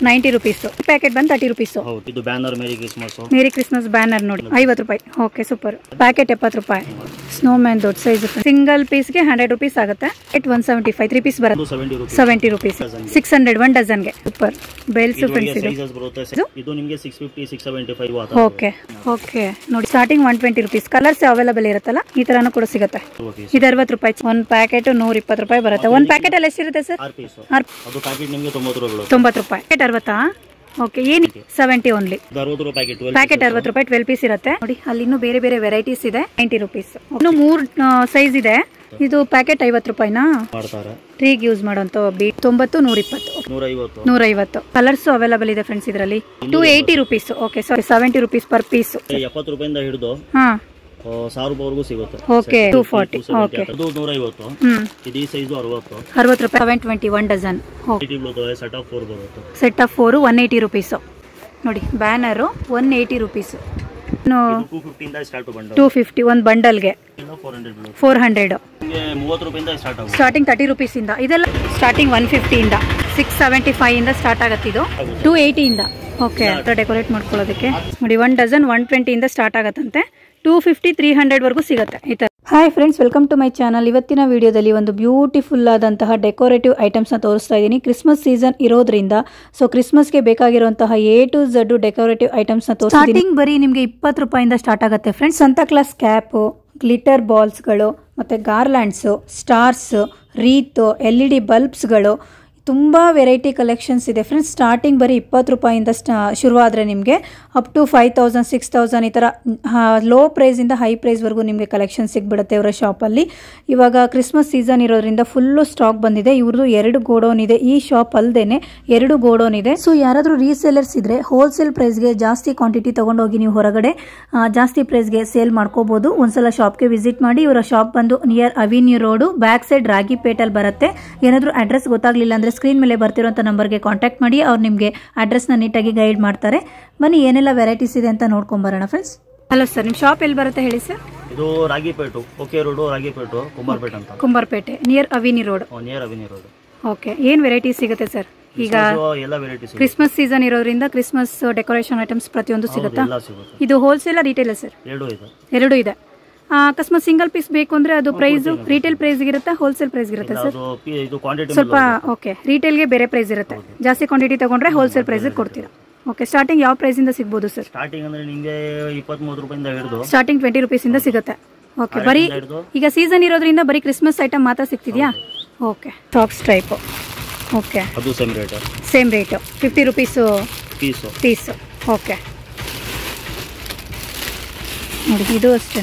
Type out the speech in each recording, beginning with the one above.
90 rupees. Packet ಬಂದು 30 rupees. ಇದು banner merry Christmas banner ನೋಡಿ 50 ರೂಪಾಯಿ. Okay super. ಪ್ಯಾಕೆಟ್ 70 ರೂಪಾಯಿ. ಸ್ನೋಮ್ಯಾನ್ ದೊಡ್ಡ ಸೈಜ್ ಸಿಂಗಲ್ ಪೀಸ್ಗೆ 100 rupees ಆಗುತ್ತೆ. 175 3 ಪೀಸ್ ಬರುತ್ತೆ 70 rupees. 600 1 ಡಜನ್ಗೆ. ಸೂಪರ್. ಬೆಲ್ಸ್ ಫ್ರೆಂಡ್ಸ್ ಇದು ನಿಮಗೆ 650 675 ಆಗುತ್ತೆ. ಓಕೆ ಓಕೆ ನೋಡಿ ಸ್ಟಾರ್ಟಿಂಗ್ 120 rupees. ಕಲರ್ಸ್ ಅವೈಲೇಬಲ್ ಇರುತ್ತಲ್ಲ ಈ ತರನೂ ಕೂಡ ಸಿಗುತ್ತೆ. ಇದು 60 ರೂಪಾಯಿ. ಒಂದು ಪ್ಯಾಕೆಟ್ 120 ರೂಪಾಯಿ ಬರುತ್ತೆ. ಒಂದು ಪ್ಯಾಕೆಟ್ ಅಲ್ಲಿ ಎಷ್ಟಿರುತ್ತೆ ಸರ್? ಅದು ಪ್ಯಾಕೆಟ್ ನಿಮಗೆ 90 ರೂಪಾಯಿ. ಪ್ಯಾಕೆಟ್ 60. ಓಕೆ ಏನು 70 ಓನ್ಲಿ. ಪ್ಯಾಕೆಟ್ 60 ರೂಪಾಯಿ 12 ಪೀಸ್ ಇರುತ್ತೆ ನೋಡಿ. ಅಲ್ಲಿ ಇನ್ನೂ ಬೇರೆ ಬೇರೆ ವೆರೈಟೀಸ್ ಇದೆ. 90 rupees. ಇನ್ನು 3 ಸೈಜ್ ಇದೆ. ಇದು ಪ್ಯಾಕೆಟ್ 50 ರೂಪಾಯಿನಾ? ಟ್ರೀಗ್ ಯೂಸ್ ಮಾಡೋಂತ 90 120 150 ಕಲರ್ಸ್ ಅವೈಲೇಬಲ್ ಇದೆ ಫ್ರೆಂಡ್ಸ್. ಇದರಲ್ಲಿ 280 rupees. Okay sorry 70 rupees per piece. 70 ರೂಪಾಯಿಂದ ಹಿಡಿದು ಹಾ 1000 ರೂಪಾಯಿವರೆಗೂ ಸಿಗುತ್ತೆ. ಓಕೆ 240. ಓಕೆ ಅದು 150. ಇದು ಸೈಜ್ 60 ರೂಪಾಯಿ 721 ಡಜನ್. ಸೆಟ್ ಆಫ್ 4 ಬರುತ್ತೆ. ಸೆಟ್ ಆಫ್ 4 180 rupees ನೋಡಿ. Banner 180 rupees. 250 ಇಂದ ಸ್ಟಾರ್ಟ್ ಬಂಡಲ್. 250 ಒಂದು ಬಂಡಲ್ಗೆ 400. 30 ರೂಪಾಯಿಂದ ಸ್ಟಾರ್ಟ್ ಆಗುತ್ತೆ. ಸ್ಟಾರ್ಟಿಂಗ್ 30 rupees ಇಂದ. ಇದೆಲ್ಲ ಸ್ಟಾರ್ಟಿಂಗ್ 150 ಇಂದ 675 ಇಂದ ಸ್ಟಾರ್ಟ್ ಆಗುತ್ತೆ. ಇದು 280 ಇಂದ. ಓಕೆ ಡೆಕೋರೇಟ್ ಮಾಡ್ಕೊಳ್ಳೋದಕ್ಕೆ ನೋಡಿ. 1 ಡಜನ್ 120 ಇಂದ ಸ್ಟಾರ್ಟ್ ಆಗತ್ತಂತೆ. 250 300 ವರೆಗೂ ಸಿಗುತ್ತೆ ಈ ತರ. Hi friends, welcome to my channel. ಇವತ್ತಿನ ವಿಡಿಯೋದಲ್ಲಿ ಒಂದು ಬ್ಯೂಟಿಫುಲ್ ಆದಂತಹ ಡೆಕೋರೇಟಿವ್ ಐಟಮ್ಸ್ನ ತೋರಿಸ್ತಾ ಇದ್ದೀನಿ. ಕ್ರಿಸ್ಮಸ್ ಸೀಸನ್ ಇರೋದ್ರಿಂದ ಸೊ ಕ್ರಿಸ್ಮಸ್ಗೆ ಬೇಕಾಗಿರುವಂತಹ A to Z ಡೆಕೋರೇಟಿವ್ ಐಟಮ್ಸ್ನ ತೋರಿಸ್ತಾ ಇದ್ದೀನಿ. ಸ್ಟಾರ್ಟಿಂಗ್ ಬರೀ ನಿಮಗೆ 20 ರೂಪಾಯಿಂದ ಸ್ಟಾರ್ಟ್ ಆಗುತ್ತೆ friends. Santa Claus cap, glitter ಬಾಲ್ಸ್ಗಳು, ಮತ್ತು ಗಾರ್ಲ್ಯಾಂಡ್ಸು, ಸ್ಟಾರ್ಸ್, ರೀತು, LED ಬಲ್ಬ್ಸ್ಗಳು, ತುಂಬ ವೆರೈಟಿ ಕಲೆಕ್ಷನ್ಸ್ ಇದೆ ಫ್ರೆಂಡ್ಸ್. ಸ್ಟಾರ್ಟಿಂಗ್ ಬರೀ 20 ರೂಪಾಯಿಂದ ಶುರುವಾದರೆ ನಿಮಗೆ ಅಪ್ ಟು 5000 6000 ಈ ಥರ ಲೋ ಪ್ರೈಸಿಂದ ಹೈ ಪ್ರೈಸ್ವರೆಗೂ ನಿಮಗೆ ಕಲೆಕ್ಷನ್ ಸಿಗ್ಬಿಡುತ್ತೆ ಇವರ ಶಾಪಲ್ಲಿ. ಇವಾಗ ಕ್ರಿಸ್ಮಸ್ ಸೀಸನ್ ಇರೋದ್ರಿಂದ ಫುಲ್ಲು ಸ್ಟಾಕ್ ಬಂದಿದೆ. ಇವ್ರದ್ದು 2 ಗೋಡೌನ್ ಇದೆ. ಈ ಶಾಪ್ ಅಲ್ಲದೆ 2 ಗೋಡೌನ್ ಇದೆ. ಸೊ ಯಾರಾದರೂ ರೀಸೇಲರ್ಸ್ ಇದ್ದರೆ ಹೋಲ್ಸೇಲ್ ಪ್ರೈಸ್ಗೆ ಜಾಸ್ತಿ ಕ್ವಾಂಟಿಟಿ ತೊಗೊಂಡೋಗಿ ನೀವು ಹೊರಗಡೆ ಜಾಸ್ತಿ ಪ್ರೈಸ್ಗೆ ಸೇಲ್ ಮಾಡ್ಕೋಬೋದು. ಒಂದ್ಸಲ ಶಾಪ್ಗೆ ವಿಸಿಟ್ ಮಾಡಿ. ಇವರ ಶಾಪ್ ಬಂದು near avenue road, back side ರಾಗಿಪೇಟಲ್ಲಿ ಬರುತ್ತೆ. ಏನಾದರೂ ಅಡ್ರೆಸ್ ಗೊತ್ತಾಗಲಿಲ್ಲ ಅಂದರೆ ಸ್ಕ್ರೀನ್ ಮೇಲೆ ಬರ್ತಿರೋಂಥ ನಂಬರ್ಗೆ ಕಾಂಟ್ಯಾಕ್ಟ್ ಮಾಡಿ. ಅವ್ರು ನಿಮಗೆ ಅಡ್ರೆಸ್ನ ನೀಟಾಗಿ ಗೈಡ್ ಮಾಡ್ತಾರೆ. ಬನ್ನಿ ಏನೆಲ್ಲ ವೆರೈಟೀಸ್ ಇದೆ ಅಂತ ನೋಡ್ಕೊಂಬರೋಣ ಫ್ರೆಂಡ್ಸ್. ಹಲೋ ಸರ್, ನಿಮ್ಮ ಶಾಪ್ ಎಲ್ಲಿ ಬರುತ್ತೆ ಹೇಳಿ ಸರ್? ಇದು ರಾಗಿಪೇಟು, ಓಕೆ ರೋಡು, ರಾಗಿಪೇಟು, ಕುಂಬಾರಪೇಟೆ ಅಂತ. Kumbarapete near ಅವಿನಿ road. ಓಕೆ, ಏನು ವೆರೈಟೀಸ್ ಸಿಗುತ್ತೆ ಸರ್? ಈಗ ಕ್ರಿಸ್ಮಸ್ ಸೀಸನ್ ಇರೋದ್ರಿಂದ ಕ್ರಿಸ್ಮಸ್ ಡೆಕೋರೇಷನ್ ಐಟಮ್ಸ್ ಪ್ರತಿಯೊಂದು ಸಿಗುತ್ತಾ? ಇದು ಹೋಲ್ಸೇಲ್ ರೀಟೇಲ್ ಸರ್? ಎರಡು ಇದೆ. ಅಕಸ್ಮಾತ್ ಸಿಂಗಲ್ ಪೀಸ್ ಬೇಕು ಅಂದ್ರೆ ಅದು ಪ್ರೈಸ್ ರಿಟೇಲ್ ಪ್ರೈಸ್ ಇರುತ್ತೆ, ಹೋಲ್ಸೇಲ್ ಪ್ರೈಸ್ ಇರುತ್ತೆ ಸರ್? ಸ್ವಲ್ಪ ಓಕೆ, ರಿಟೇಲ್ಗೆ ಬೇರೆ ಪ್ರೈಸ್ ಇರುತ್ತೆ. ಜಾಸ್ತಿ ಕ್ವಾಂಟಿಟಿ ತಗೊಂಡ್ರೆ ಹೋಲ್ಸೇಲ್ ಪ್ರೈಸ್ ಕೊಡ್ತೀರಾ? ಓಕೆ, ಸ್ಟಾರ್ಟಿಂಗ್ ಯಾವ ಪ್ರೈಸ್ ಇಂದ ಸಿಗಬಹುದು ಸರ್? ಸ್ಟಾರ್ಟಿಂಗ್ ಅಂದ್ರೆ ನಿಮಗೆ 23 ರೂಪಾಯಿಂದ ಹಿಡಿದು ಸ್ಟಾರ್ಟಿಂಗ್ 20 ರೂಪೀಸ್ ಇಂದ ಸಿಗುತ್ತೆ. ಓಕೆ, ಬರೀ ಈಗ ಸೀಸನ್ ಇರೋದ್ರಿಂದ ಬರೀ ಕ್ರಿಸ್ಮಸ್ ಐಟಮ್ ಮಾತ್ರ ಸಿಗ್ತಿದ್ಯಾ? Okay, tops type. ಓಕೆ, ಅದು same rate 50 rupees piece. Okay ನೋಡಿ, ಇದು ಅಷ್ಟೇ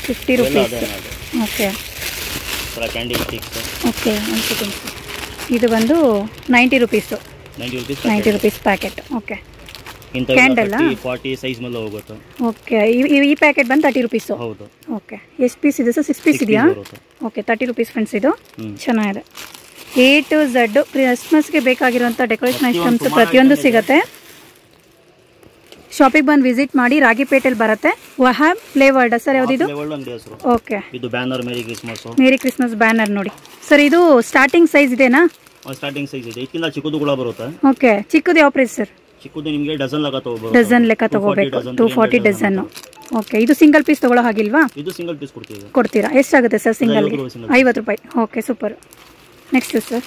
50 ರೂಪೀಸ್. ಓಕೆ ಓಕೆ, ಇದು ಬಂದು 90 rupees. 90 rupees packet. Okay, candle 40 size ಮೇಲೆ ಹೋಗುತ್ತೆ. ಓಕೆ, ಈ ಪ್ಯಾಕೆಟ್ ಬಂದು 30 ರೂಪೀಸ್. ಹೌದು. ಓಕೆ, ಎಷ್ಟು ಪೀಸ್ ಇದೆ ಸರ್? 6 ಪೀಸ್ ಇದೆಯಾ? Okay, 30 rupees friends. ಇದು ಚೆನ್ನಾಗಿದೆ. A to Z ಕ್ರಿಸ್ಮಸ್ಗೆ ಬೇಕಾಗಿರುವಂಥ ಡೆಕೋರೇಷನ್ ಐಟಮ್ಸ್ ಪ್ರತಿಯೊಂದು ಸಿಗುತ್ತೆ. ಶಾಪಿಗೆ ಬಂದು ವಿಸಿಟ್ ಮಾಡಿ. ರಾಗಿಪೇಟೆಲ್ ಬರುತ್ತೆ. Wahab flavoured sir, ಯಾವ್ದಿದು? ಓಕೆ, ಇದು ಬ್ಯಾನರ್ ಮೇರಿ ಕ್ರಿಸ್ಮಸ್ ಬ್ಯಾನರ್ ನೋಡಿ ಸರ್. ಇದು ಸ್ಟಾರ್ಟಿಂಗ್ ಸೈಜ್ ಇದೆನಾ? ಸ್ಟಾರ್ಟಿಂಗ್ ಸೈಜ್ ಇದೆ. ಇದಕ್ಕಿಂತ ಚಿಕ್ಕದು ಕೂಡ ಬರುತ್ತೆ. ಓಕೆ, ಚಿಕ್ಕದು ಯಾವ ಪ್ರೈಸ್ ಸರ್? ಚಿಕ್ಕದು ನಿಮಗೆ ಡಜನ್ ಲೆಕ್ಕ ತಗೋಬೇಕು. 240 ಡಜನ್. ಓಕೆ, ಇದು ಸಿಂಗಲ್ ಪೀಸ್ ತಗೊಳ್ಳೋ ಹಾಗಿಲ್ವಾ? ಇದು ಸಿಂಗಲ್ ಪೀಸ್ ಕೊಡ್ತೀರಾ? ಎಷ್ಟಾಗುತ್ತೆ ಸರ್ ಸಿಂಗಲ್? 50 ರೂಪಾಯಿ. Okay, super. ನೆಕ್ಸ್ಟ್ ಸರ್,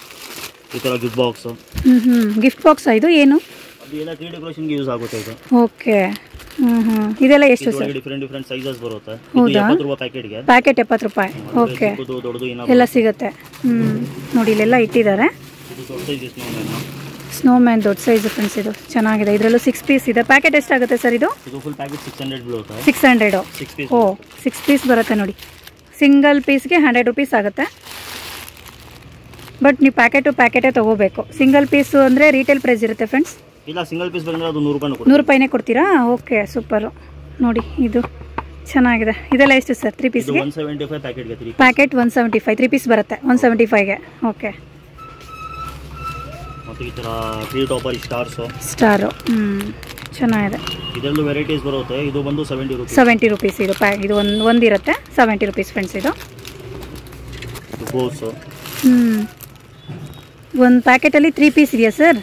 ಈ ತರ ಗಿಫ್ಟ್ ಬಾಕ್ಸ್. Gift box. ಇದು ಏನು? ಇದೆಲ್ಲ ಟ್ರೀ ಡೆಕೋರೇಷನ್ ಗೆ ಯೂಸ್ ಆಗುತ್ತೆ ಇದು. ಓಕೆ, ಇದೆಲ್ಲ ಎಷ್ಟು ಸರ್? ಡಿಫರೆಂಟ್ ಸೈಜಸ್ ಬರುತ್ತೆ. ಇದು 70 ರೂಪಾಯಿ ಪ್ಯಾಕೆಟ್ ಗೆ. ಪ್ಯಾಕೆಟ್ 70 ರೂಪಾಯಿ. ಓಕೆ, ಎಲ್ಲ ಸಿಗುತ್ತೆ. ನೋಡಿ ಇಲ್ಲೆಲ್ಲ ಇಟ್ಟಿದ್ದಾರೆ. ಇದು ದೊಡ್ಡ ಸೈಜ್ ಸ್ನೋಮ್ಯಾನ್ ದೊಡ್ಡ ಸೈಜ್ ಫ್ರೆಂಡ್ಸ್. ಇದು ಚೆನ್ನಾಗಿದೆ. ಇದರಲ್ಲೂ 6 ಪೀಸ್ ಇದೆ. ಪ್ಯಾಕೆಟ್ ಎಷ್ಟಾಗುತ್ತೆ ಸರ್ ಇದು? ಇದು ಫುಲ್ ಪ್ಯಾಕೆಟ್ 600 ಬೀಳುತ್ತೆ. 600. ಓ, 6 ಪೀಸ್ ಬರುತ್ತೆ ನೋಡಿ. ಸಿಂಗಲ್ ಪೀಸ್ಗೆ 100 ರೂಪೀಸ್ ಆಗುತ್ತೆ. ಬಟ್ ನೀವು ಪ್ಯಾಕೆಟೇ ತಗೋಬೇಕು. ಸಿಂಗಲ್ ಪೀಸ್ ಅಂದರೆ ರಿಟೇಲ್ ಪ್ರೈಸ್ ಇರುತ್ತೆ ಫ್ರೆಂಡ್ಸ್. ಇಲ್ಲ, ಸಿಂಗಲ್ ಪೀಸ್ ಬಂದ್ರೆ ಅದು 100 ರೂಪಾಯಿ. 100 ರೂಪಾಯಿನೇ ಕೊಡ್ತೀರಾ? Okay, super. ನೋಡಿ ಇದು ಚೆನ್ನಾಗಿದೆ. ಇದೆಲ್ಲ ಎಷ್ಟು ಸರ್? 3 ಪೀಸ್ಗೆ 175 ಪ್ಯಾಕೆಟ್ಗೆ. ಪ್ಯಾಕೆಟ್ 175 3 ಪೀಸ್ ಬರುತ್ತೆ 175ಗೆ. ಓಕೆ, ಮತ್ತೆ ಈ ತರ ಟ್ರೀ ಟಾಪರ್ ಸ್ಟಾರ್ ಚೆನ್ನಾಗಿದೆ. ಇದೆಲ್ಲ ವೆರೈಟೀಸ್ ಬರುತ್ತೆ. ಇದು ಬಂದು 70 ರೂಪೀಸ್. ಇದು ಇದು ಒಂದಿರುತ್ತೆ 70 ರೂಪೀಸ್ ಫ್ರೆಂಡ್ಸ್. ಇದು ಬೋಸ್. ಒಂದು ಪ್ಯಾಕೆಟಲ್ಲಿ 3 ಪೀಸ್ ಇದೆಯಾ ಸರ್?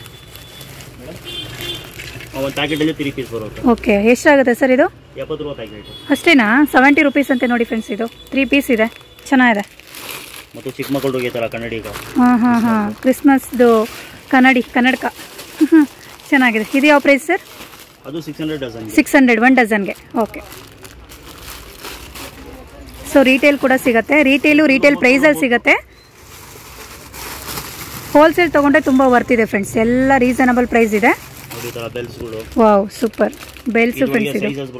ಒಂದು ಪ್ಯಾಕೆಟಲ್ಲಿ 3 ಪೀಸ್ ಬರುತ್ತೆ. ಓಕೆ, ಎಷ್ಟಾಗುತ್ತೆ ಸರ್ ಇದು? 70 ರೂಪಾಯಿ ಪ್ಯಾಕೆಟ್. ಅಷ್ಟೇನಾ? 70 ರುಪೀಸ್ ಅಂತೆ ನೋಡಿ ಫ್ರೆಂಡ್ಸ್. ಇದು 3 ಪೀಸ್ ಇದೆ, ಚೆನ್ನಾಗಿದೆ. ಮತ್ತು ಚಿಕ್ಕ ಮಕ್ಕಳಿಗೆ ಈ ಥರ ಕನ್ನಡಿ ಈಗ. ಹಾಂ, ಕ್ರಿಸ್ಮಸ್ದು ಕನ್ನಡಕ ಚೆನ್ನಾಗಿದೆ. ಇದು ಯಾವ ಪ್ರೈಸ್ ಸರ್? ಅದು 600 ಡಜನ್. 600 1 ಡಜನ್ಗೆ. ಓಕೆ, ಸೊ ರೀಟೇಲ್ ಕೂಡ ಸಿಗುತ್ತೆ. ರೀಟೇಲ್ ಪ್ರೈಸಲ್ಲಿ ಸಿಗುತ್ತೆ. ಹೋಲ್ಸೇಲ್ ತೊಗೊಂಡ್ರೆ ತುಂಬ ವರ್ತ್ ಇದೆ ಫ್ರೆಂಡ್ಸ್. ಎಲ್ಲ ರೀಸನಬಲ್ ಪ್ರೈಸ್ ಇದೆ. Wow, super bells friends.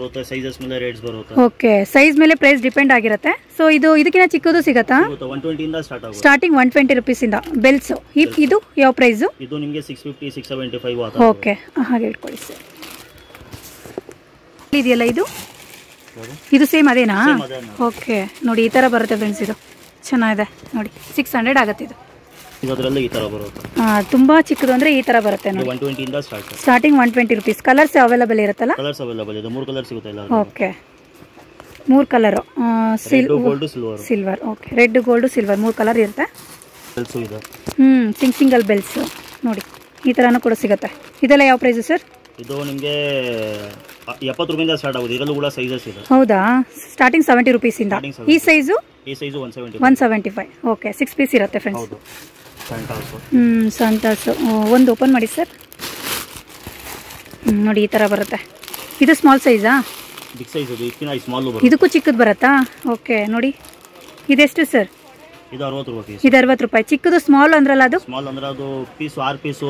Okay, size ಮೇಲೆ ಪ್ರೈಸ್ ಡಿಪೆಂಡ್ ಆಗಿರುತ್ತೆ. ಸೊ ಇದಕ್ಕಿಂತ ಚಿಕ್ಕದು ಸಿಗತ್ತಾ? ಸ್ಟಾರ್ಟಿಂಗ್ 120 ರುಪೀಸಿಂದ ಬೆಲ್ಸ್. ಇದು ಯಾವ ಪ್ರೈಸು? ಇದು ನಿಮಗೆ 650 675. ಓಕೆ, ಹಾಗೆ ಇಟ್ಕೊಳ್ಳಿ ಸರ್. ಇದೆಯಲ್ಲ ಇದು ಸೇಮ್ ಅದೇನಾ? ಓಕೆ, ನೋಡಿ ಈ ಥರ ಬರುತ್ತೆ ಫ್ರೆಂಡ್ಸ್. ಇದು ಚೆನ್ನಾಗಿದೆ ನೋಡಿ. 600 ಆಗುತ್ತೆ ಇದು. ಇದರಲ್ಲಿ ಈ ತರ ಬರುತ್ತೆ. ತುಂಬಾ ಚಿಕ್ಕದು ಅಂದ್ರೆ ಈ ತರ ಬರುತ್ತೆ ನೋಡಿ. 120 ಇಂದ ಸ್ಟಾರ್ಟಿಂಗ್ 120 ರುಪೀಸ್. ಕಲರ್ಸ್ ಅವೈಲೇಬಲ್ ಇರುತ್ತಲ್ಲ? ಕಲರ್ಸ್ ಅವೈಲೇಬಲ್ ಇದೆ. 3 ಕಲರ್ ಸಿಗುತ್ತೆ ಎಲ್ಲ. Okay, 3 colour. Silver. Okay, red, gold, silver 3 colour ಇರುತ್ತೆ. ಬೆಲ್ಸ್ ಇದೆ. ಸಿಂಗಲ್ ಬೆಲ್ಸ್ ನೋಡಿ. ಈ ತರನೂ ಕೂಡ ಸಿಗುತ್ತೆ. ಇದೆಲ್ಲ ಯಾವ ಪ್ರೈಸ್ ಸರ್? ಇದು ನಿಮಗೆ 70 ರೂಪಾಯಿಂದ ಸ್ಟಾರ್ಟ್ ಆಗುತ್ತೆ. ಇದರಲ್ಲೂ ಕೂಡ ಸೈಜಸ್ ಇದೆ. ಹೌದಾ? ಸ್ಟಾರ್ಟಿಂಗ್ 70 ರುಪೀಸಿಂದ. ಈ ಸೈಜು 175. ಓಕೆ, 6 ಪೀಸ್ ಇರುತ್ತೆ ಫ್ರೆಂಡ್ಸ್. ಹೌದು. ಸಂತಾಸು ಒಂದು ಓಪನ್ ಮಾಡಿ ಸರ್. ನೋಡಿ ಈ ಥರ ಬರುತ್ತೆ. ಇದು ಸ್ಮಾಲ್ ಸೈಜಾ? ಬಿಗ್ ಸೈಜ್ ಇದು. ಸ್ಮಾಲ್ ಬರುತ್ತೆ. ಇದಕ್ಕೂ ಚಿಕ್ಕದು ಬರುತ್ತಾ? ಓಕೆ, ನೋಡಿ ಇದೆಷ್ಟು ಸರ್? ಇದು 60 ರೂಪಾಯಿ. ಇದು 60 ರೂಪಾಯಿ. ಚಿಕ್ಕದು ಸ್ಮಾಲ್ ಅಂದ್ರಲ್ಲ, ಅದು ಸ್ಮಾಲ್ ಅಂದ್ರೆ ಅದು piece 6 piece.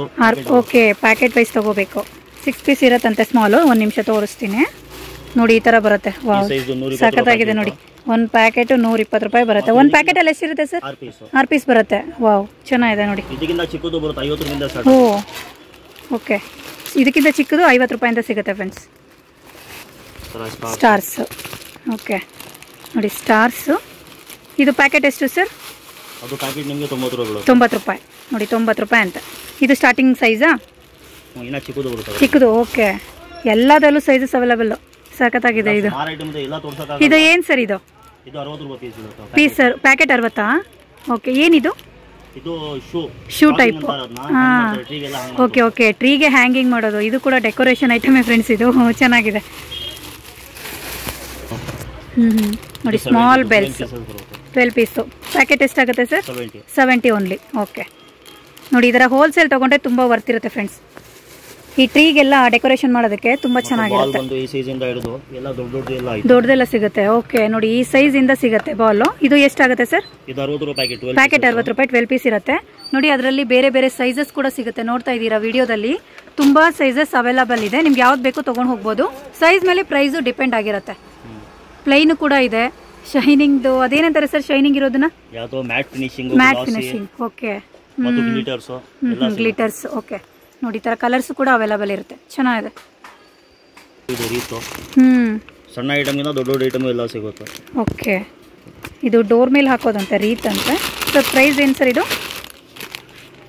Okay, packet wise ತಗೋಬೇಕು. 6 ಪೀಸ್ ಇರತ್ತಂತೆ ಸ್ಮಾಲು. ಒಂದು ನಿಮಿಷ ತೋರಿಸ್ತೀನಿ ನೋಡಿ. ಈ ಥರ ಬರುತ್ತೆ. ವಾವ್, ಸಖತ್ತಾಗಿದೆ ನೋಡಿ. ಒಂದು ಪ್ಯಾಕೆಟ್ 120 ರೂಪಾಯಿ ಬರುತ್ತೆ. ಒಂದು ಪ್ಯಾಕೆಟ್ ಅಲ್ಲಿ ಎಷ್ಟಿರುತ್ತೆ ಸರ್? 6 ಪೀಸ್ ಬರುತ್ತೆ. ವಾವ್, ಚೆನ್ನಾಗಿದೆ ನೋಡಿ. ಇದಕ್ಕಿಂತ ಚಿಕ್ಕದು ಬರುತ್ತೆ 50 ರೂಪಾಯಿಂದ ಸ್ಟಾರ್ಟ್. ಓಕೆ, ಇದಕ್ಕಿಂತ ಚಿಕ್ಕದು 50 ರೂಪಾಯಿಂದ ಸಿಗುತ್ತೆ ಫ್ರೆಂಡ್ಸ್. ಸ್ಟಾರ್ಸ್. ಓಕೆ, ನೋಡಿ ಸ್ಟಾರ್ಸ್. ಇದು ಪ್ಯಾಕೆಟ್ ಎಷ್ಟು ಸರ್? ಅದು ಪ್ಯಾಕೆಟ್ ನಿಮಗೆ 90 ರೂಪಾಯಿ. 90 ರೂಪಾಯಿ ನೋಡಿ. 90 ರೂಪಾಯಿ ಅಂತ. ಇದು ಸ್ಟಾರ್ಟಿಂಗ್ ಸೈಜಾ? ಇನ್ನ ಚಿಕ್ಕದು ಬರುತ್ತೆ. ಚಿಕ್ಕದು. ಓಕೆ, ಎಲ್ಲದರಲ್ಲೂ ಸೈಜಸ್ ಅವೈಲೇಬಲ್. ಸಖತ್ತಾಗಿದೆ ಇದು. ಇದು ಏನು ಸರ್? ಇದು 60 ರೂಪಾಯಿ ಪೀಸ್ ಸರ್. ಪ್ಯಾಕೆಟ್ 60. ಓಕೆ, ಏನಿದು? ಇದು ಶೂ ಟೈಪ್. ಓಕೆ, ಟ್ರೀಗೆ ಹ್ಯಾಂಗಿಂಗ್ ಮಾಡೋದು. ಇದು ಕೂಡ ಡೆಕೋರೇಷನ್ ಐಟಮೇ ಫ್ರೆಂಡ್ಸ್. ಇದು ಚೆನ್ನಾಗಿದೆ. ನೋಡಿ, ಸ್ಮಾಲ್ ಬೆಲ್ಸ್ 12 ಪೀಸು. ಪ್ಯಾಕೆಟ್ ಎಷ್ಟಾಗುತ್ತೆ ಸರ್? 70 ಓನ್ಲಿ. ಓಕೆ, ನೋಡಿ ಇದರ ಹೋಲ್ಸೇಲ್ ತಗೊಂಡ್ರೆ ತುಂಬ ವರ್ತ್ ಇರುತ್ತೆ ಫ್ರೆಂಡ್ಸ್. ಈ ಟ್ರೀಗೆಲ್ಲ ಡೆಕೋರೇಷನ್ ಮಾಡೋದಕ್ಕೆ ತುಂಬಾ ಚೆನ್ನಾಗಿರುತ್ತೆ. ದೊಡ್ಡದೆಲ್ಲ ಸಿಗುತ್ತೆ. ಓಕೆ, ನೋಡಿ ಈ ಸೈಜ್ ಇಂದ ಸಿಗುತ್ತೆ ಬಾಲ್. ಇದು ಎಷ್ಟಾಗುತ್ತೆ ಸರ್? ಪ್ಯಾಕೆಟ್ 60 ರೂಪಾಯಿ. 12 ಪೀಸ್ ಇರುತ್ತೆ ನೋಡಿ. ಅದರಲ್ಲಿ ಬೇರೆ ಬೇರೆ ಸೈಜಸ್ ಕೂಡ ಸಿಗುತ್ತೆ. ನೋಡ್ತಾ ಇದ್ದೀರಾ ವಿಡಿಯೋದಲ್ಲಿ. ತುಂಬಾ ಸೈಜಸ್ ಅವೈಲೇಬಲ್ ಇದೆ. ನಿಮ್ಗೆ ಯಾವ್ದು ಬೇಕೋ ತಗೊಂಡು ಹೋಗ್ಬೋದು. ಸೈಜ್ ಮೇಲೆ ಪ್ರೈಸು ಡಿಪೆಂಡ್ ಆಗಿರುತ್ತೆ. ಪ್ಲೈನ್ ಕೂಡ ಇದೆ. ಶೈನಿಂಗ್ದು ಅದೇನಂತಾರೆ ಸರ್? ಶೈನಿಂಗ್ ಇರೋದನ್ನ mat finishing. Okay, glitters. Okay, ನೋಡಿ ಈ ಥರ ಕಲರ್ಸ್ ಕೂಡ ಅವೈಲೇಬಲ್ ಇರುತ್ತೆ. ಚೆನ್ನಾಗಿದೆ. ಸಣ್ಣ ಐಟಮ್ ಇಂದ ದೊಡ್ಡ ಐಟಮ್ ಎಲ್ಲ ಸಿಗುತ್ತೆ. ಓಕೆ, ಇದು ಡೋರ್ ಮೇಲೆ ಹಾಕೋದಂತೆ ರೀತ್ ಅಂತ. ಸರ್ ಪ್ರೈಸ್ ಏನು ಸರ್ ಇದು?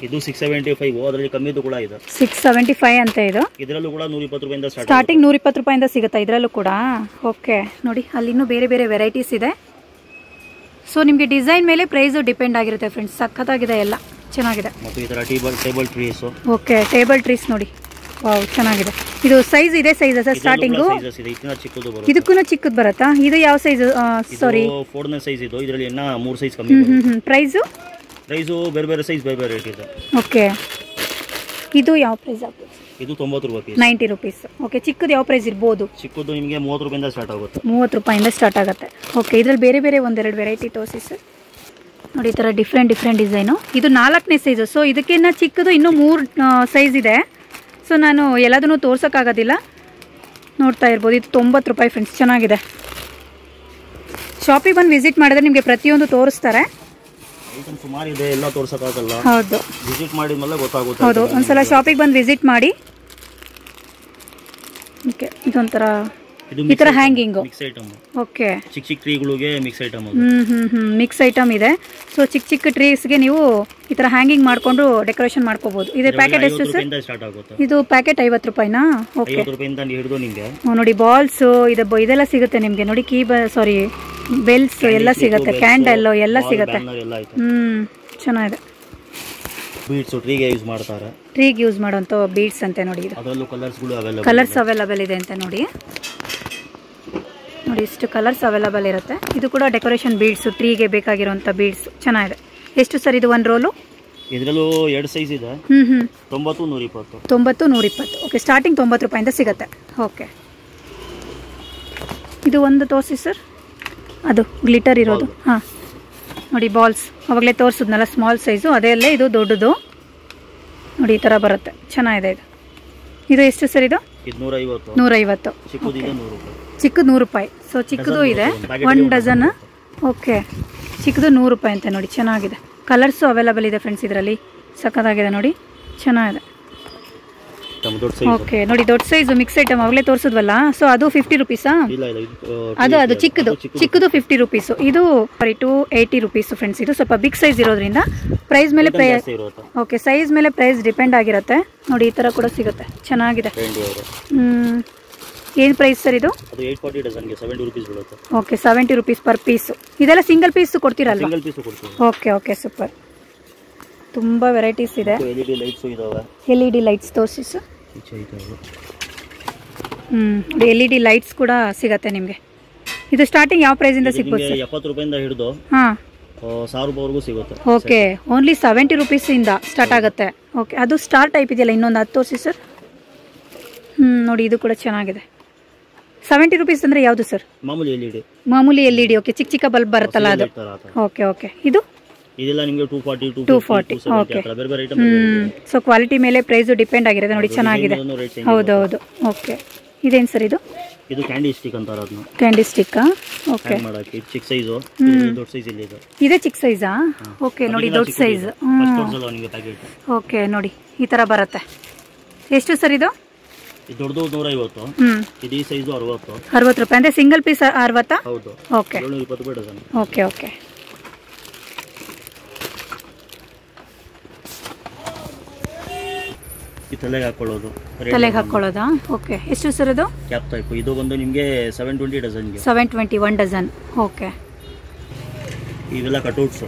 ಇದು 675. ಅದರಲ್ಲಿ ಕಮ್ಮಿದು ಕೂಡ ಇದೆ. 675 ಅಂತ. ಇದು ಇದರಲ್ಲೂ ಕೂಡ 120 ರೂಪಾಯಿಂದ ಸ್ಟಾರ್ಟಿಂಗ್ 120 ರೂಪಾಯಿಂದ ಸಿಗುತ್ತಾ ಇದರಲ್ಲೂ ಕೂಡ? ಓಕೆ, ನೋಡಿ ಅಲ್ಲಿ ಇನ್ನೂ ಬೇರೆ ಬೇರೆ ವೆರೈಟೀಸ್ ಇದೆ. ಸೊ ನಿಮಗೆ ಡಿಸೈನ್ ಮೇಲೆ ಪ್ರೈಸು ಡಿಪೆಂಡ್ ಆಗಿರುತ್ತೆ ಫ್ರೆಂಡ್ಸ್. ಸಖತ್ತಾಗಿದೆ, ಎಲ್ಲ ಚೆನ್ನಾಗಿದೆ. ಮತ್ತು ಈ ತರ table trees. Okay, table trees ನೋಡಿ. ವಾವ್, ಚೆನ್ನಾಗಿದೆ. ಇದು ಸೈಜ್ ಇದೆ ಸೈಜ್ ಸರ್? ಸ್ಟಾರ್ಟಿಂಗು ಇದಕ್ಕೂ ಚಿಕ್ಕದು ಬರುತ್ತಾ? ಇದು ಯಾವ ಸೈಜ್? ಸಾರಿ, 4ನೇ ಸೈಜ್ ಇದು. ಇದರಲ್ಲಿ ಇನ್ನ 3 ಸೈಜ್ ಕಮ್ಮಿ. ಪ್ರೈಸು ಬೇರೆ ಬೇರೆ ಸೈಜ್ ಬೇರೆ ಬೇರೆ ರೇಟ್ ಇದೆ. ಓಕೆ, ಇದು ಯಾವ ಪ್ರೈಸ್ ಆಗುತ್ತೆ? ಇದು 90 ರೂಪಾಯಿ. 90 ರುಪೀಸ್. ಓಕೆ, ಚಿಕ್ಕದು ಯಾವ ಪ್ರೈಸ್ ಇರ್ಬೋದು? ಚಿಕ್ಕದು ನಿಮಗೆ 30 ರೂಪಾಯಿಂದ ಸ್ಟಾರ್ಟ್ ಆಗುತ್ತೆ. 30 ರೂಪಾಯಿಂದ ಸ್ಟಾರ್ಟ್ ಆಗುತ್ತೆ. ಓಕೆ, ಇದರಲ್ಲಿ ಬೇರೆ ಬೇರೆ ಒಂದೆರಡು ವೆರೈಟಿ ತೋರಿಸಿ ಸರ್. ನೋಡಿ ಈ ಥರ ಡಿಫ್ರೆಂಟ್ ಡಿಸೈನು. ಇದು 4ನೇ ಸೈಜು. ಸೊ ಇದಕ್ಕಿಂತ ಚಿಕ್ಕದು ಇನ್ನೂ 3 ಸೈಜ್ ಇದೆ. ಸೊ ನಾನು ಎಲ್ಲದನ್ನೂ ತೋರ್ಸೋಕ್ಕಾಗೋದಿಲ್ಲ. ನೋಡ್ತಾ ಇರ್ಬೋದು. ಇದು 90 ರೂಪಾಯಿ ಫ್ರೆಂಡ್ಸ್. ಚೆನ್ನಾಗಿದೆ. ಶಾಪಿಗೆ ಬಂದು ವಿಸಿಟ್ ಮಾಡಿದ್ರೆ ನಿಮಗೆ ಪ್ರತಿಯೊಂದು ತೋರಿಸ್ತಾರೆ. ಸುಮಾರು ಇದೆ, ಎಲ್ಲ ತೋರ್ಸೋಕ್ಕಾಗಲ್ಲ. ಹೌದು, ವಿಸಿಟ್ ಮಾಡಿದ್ಮೇಲೆ ಗೊತ್ತಾಗುತ್ತೆ. ಹೌದು, ಒಂದ್ಸಲ ಶಾಪಿಗೆ ಬಂದು ವಿಸಿಟ್ ಮಾಡಿ. ಓಕೆ, ಇದೊಂಥರ ಈ ತರ ಹ್ಯಾಂಗಿಂಗ್. ಓಕೆ, ಚಿಕ್ಕ ಚಿಕ್ಕ ಟ್ರೀಗಳಿಗೆ ಮಿಕ್ಸ್ ಐಟಮ್. ಮಿಕ್ಸ್ ಐಟಮ್ ಇದೆ. ಸೊ ಚಿಕ್ಕ ಚಿಕ್ಕ ಟ್ರೀಸ್ಗೆ ನೀವು ಈ ತರ ಹ್ಯಾಂಗಿಂಗ್ ಮಾಡ್ಕೊಂಡು ಡೆಕೋರೇಷನ್ ಮಾಡ್ಕೋಬಹುದು. ಇದು ಪ್ಯಾಕೆಟ್ ಎಷ್ಟು ಸರ್? ಇದು ಪ್ಯಾಕೆಟ್ 50 ರೂಪಾಯಿನಾ? ಓಕೆ, ನೋಡಿ ಬಾಲ್ಸ್ ಇದೆಲ್ಲ ಸಿಗುತ್ತೆ ನಿಮ್ಗೆ. ನೋಡಿ ಸಾರಿ ಬೆಲ್ಸ್ ಎಲ್ಲ ಸಿಗುತ್ತೆ. ಕ್ಯಾಂಡಲ್ ಎಲ್ಲ ಸಿಗುತ್ತೆ. ಚೆನ್ನಾಗಿದೆ. ಬೀಡ್ಸು ಟ್ರೀಗೆ ಯೂಸ್ ಮಾಡ್ತಾರೆ. ಟ್ರೀಗೆ ಯೂಸ್ ಮಾಡೋಂಥ ಬೀಡ್ಸ್ ಅಂತೆ ನೋಡಿ ಇದು. ಅದರಲ್ಲೂ ಕಲರ್ಸ್ಗಳು ಅವೈಲೇಬಲ್. ಕಲರ್ಸ್ ಅವೈಲೇಬಲ್ ಇದೆ ಅಂತ ನೋಡಿ. ನೋಡಿ ಇಷ್ಟು ಕಲರ್ಸ್ ಅವೈಲೇಬಲ್ ಇರುತ್ತೆ. ಇದು ಕೂಡ ಡೆಕೋರೇಷನ್ ಬೀಡ್ಸು, ಟ್ರೀಗೆ ಬೇಕಾಗಿರುವಂಥ ಬೀಡ್ಸ್. ಚೆನ್ನಾಗಿದೆ. ಎಷ್ಟು ಸರ್ ಇದು ಒಂದು ರೋಲು? ಇದರಲ್ಲೂ 2 ಸೈಜ್ ಇದೆ. 90, 120. 90, 120. ಓಕೆ, ಸ್ಟಾರ್ಟಿಂಗ್ 90 ರೂಪಾಯಿಂದ ಸಿಗುತ್ತೆ. ಓಕೆ, ಇದು ಒಂದು ತೋರಿಸಿ ಸರ್. ಅದು ಗ್ಲಿಟರ್ ಇರೋದು. ಹಾಂ ನೋಡಿ, ಬಾಲ್ಸ್ ಅವಾಗಲೇ ತೋರಿಸಿದ್ನಲ್ಲ ಸ್ಮಾಲ್ ಸೈಜು, ಅದೆಲ್ಲೇ ಇದು ದೊಡ್ಡದು ನೋಡಿ, ಈ ಥರ ಬರುತ್ತೆ. ಚೆನ್ನಾಗಿದೆ ಇದು. ಇದು ಎಷ್ಟು ಸರ್ ಇದು? 150. 150. ಚಿಕ್ಕದು 100 ರೂಪಾಯಿ. ಸೊ ಚಿಕ್ಕದು ಇದೆ 1 ಡಜನ್. ಓಕೆ, ಚಿಕ್ಕದು 100 ರೂಪಾಯಿ ಅಂತೆ ನೋಡಿ. ಚೆನ್ನಾಗಿದೆ. ಕಲರ್ಸು ಅವೈಲೇಬಲ್ ಇದೆ ಫ್ರೆಂಡ್ಸ್ ಇದರಲ್ಲಿ. ಸಖತ್ತಾಗಿದೆ ನೋಡಿ, ಚೆನ್ನಾಗಿದೆ. ಓಕೆ ನೋಡಿ, ದೊಡ್ಡ ಸೈಜು ಮಿಕ್ಸ್ ಐಟಮ್ ಅವಾಗಲೇ ತೋರಿಸಿದ್ವಲ್ಲ. ಸೊ ಅದು 50 ರುಪೀಸಾ? ಅದು ಚಿಕ್ಕದು 50 ರುಪೀಸು. ಇದು 280 ರುಪೀಸು ಫ್ರೆಂಡ್ಸ್. ಇದು ಸ್ವಲ್ಪ ಬಿಗ್ ಸೈಜ್ ಇರೋದ್ರಿಂದ ಪ್ರೈಸ್ ಮೇಲೆ ಓಕೆ, ಸೈಜ್ ಮೇಲೆ ಪ್ರೈಸ್ ಡಿಪೆಂಡ್ ಆಗಿರುತ್ತೆ ನೋಡಿ. ಈ ಥರ ಕೂಡ ಸಿಗುತ್ತೆ. ಚೆನ್ನಾಗಿದೆ. ಏನು ಪ್ರೈಸ್ ಸರ್ ಇದು? Okay, 70 rupees per piece. ಇದೆಲ್ಲ ಸಿಂಗಲ್ ಪೀಸ್ ಕೊಡ್ತೀರಲ್ವ? Okay okay, super. ತುಂಬ ವೆರೈಟೀಸ್ ಇದೆ. LED ಲೈಟ್ಸ್ ತೋರಿಸಿ ಸರ್. LED ಲೈಟ್ಸ್ ಕೂಡ ಸಿಗತ್ತೆ ನಿಮಗೆ. ಇದು ಸ್ಟಾರ್ಟಿಂಗ್ ಯಾವ ಪ್ರೈಸ್ ಇಂದ ಸಿಗ್ಬೋದು ಸರ್? 70 ರೂಪಾಯಿಂದ ಹಿಡಿದು ಹಾಂ 1000 ರೂಪಾಯಿವರೆಗೂ ಸಿಗುತ್ತೆ. ಓಕೆ, ಓನ್ಲಿ 70 ರುಪೀಸ್ ಇಂದ ಸ್ಟಾರ್ಟ್ ಆಗುತ್ತೆ. ಓಕೆ, ಅದು ಸ್ಟಾರ್ ಟೈಪ್ ಇದೆಯಲ್ಲ, ಇನ್ನೊಂದು ಅದು ತೋರಿಸಿ ಸರ್. ನೋಡಿ, ಇದು ಕೂಡ ಚೆನ್ನಾಗಿದೆ. 70 ರುಪೀಸ್ ಅಂದರೆ ಯಾವುದು ಸರ್? ಮಾಮೂಲಿ LED. ಓಕೆ, ಚಿಕ್ಕ ಚಿಕ್ಕ ಬಲ್ಬ್ ಬರುತ್ತಲ್ಲ ಅದು. ಓಕೆ ಓಕೆ, ಇದು ಇದೆಲ್ಲ ನಿಮಗೆ 240. ಓಕೆ, ಸೊ ಕ್ವಾಲಿಟಿ ಮೇಲೆ ಪ್ರೈಸು ಡಿಪೆಂಡ್ ಆಗಿರುತ್ತೆ ನೋಡಿ. ಚೆನ್ನಾಗಿದೆ. ಹೌದೌದು. ಓಕೆ, ಇದೇನು ಸರ್ ಇದು? ಇದು ಕ್ಯಾಂಡಿ ಸ್ಟಿಕ್ ಅಂತಾರೆ ಅದನ್ನ. Candy stick. ಓಕೆ, ಚಿಕ್ಕ ಸೈಜು. ದೊಡ್ಡ ಸೈಜ್ ಇಲ್ಲ ಇದು. ಇದೆ ಚಿಕ್ಕ ಸೈಜಾ? ಓಕೆ ನೋಡಿ, ದೊಡ್ಡ ಸೈಜ್. ಓಕೆ ನೋಡಿ, ಈ ಥರ ಬರುತ್ತೆ. ಎಷ್ಟು ಸರ್ ಇದು? ದೊಡ್ಡದು 150. ಇದು ಈ ಸೈಜು 60 ರೂಪಾಯಿ. ಅಂದರೆ ಸಿಂಗಲ್ ಪೀಸ್ 60? ಹೌದು. ಓಕೆ, 720 ರೂಪಾಯಿ ಡಜನ್. Okay okay. ತಲೆಗೆ ಹಾಕೊಳ್ಳೋದಾ? ಓಕೆ, ಎಷ್ಟು ಸರ್ ಇದು? Cap type. ಇದು ಬಂದು ನಿಮಗೆ 720 ಡಜನ್ಗೆ. 721 ಡಜನ್. ಓಕೆ, ಇವೆಲ್ಲ ಕಟ್ಔಟ್ಸ್,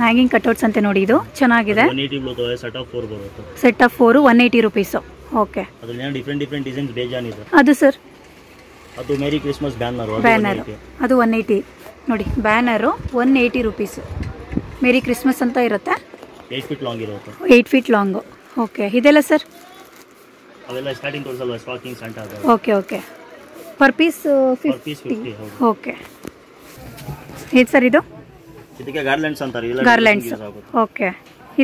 ಹ್ಯಾಂಗಿಂಗ್ ಕಟ್ಔಟ್ಸ್ ಅಂತ ನೋಡಿ. ಇದು ಚೆನ್ನಾಗಿದೆ. 180 ಬೀಳುತ್ತೆ. ಸೆಟ್ ಆಫ್ 4 ಬರುತ್ತೆ. Set of 4 180 rupees. ಓಕೆ, ಅದರಲ್ಲಿ ಡಿಫ್ರೆಂಟ್ ಡಿಸೈನ್ಸ್ ಬೇಜಾನಿದೆ. ಅದು ಸರ್? ಅದು ಮೇರಿ ಕ್ರಿಸ್ಮಸ್ ಬ್ಯಾನರ್. ಅದು 180 ನೋಡಿ. Banner 180 rupees. ಮೇರಿ ಕ್ರಿಸ್ಮಸ್ ಅಂತ ಇರುತ್ತೆ. 8 ಫೀಟ್ ಲಾಂಗ್ ಇರುತ್ತೆ. 8 ಫೀಟ್ ಲಾಂಗು. ಓಕೆ, ಇದೆಲ್ಲ ಸರ್? ಅವೆಲ್ಲ ಸ್ಟಾರ್ಟಿಂಗ್ ತೋರಿಸಲ್ಲ, ಸ್ಟಾಕಿಂಗ್ ಸೆಂಟರ್ ಅದು. Okay okay, per piece 50. Okay, ಇದು ಸರ್ ಇದು? ಇದಕ್ಕೆ ಗಾರ್ಲೆಂಡ್ಸ್ ಅಂತಾರೆ. ಗಾರ್ಲೆಂಡ್ಸ್. ಓಕೆ,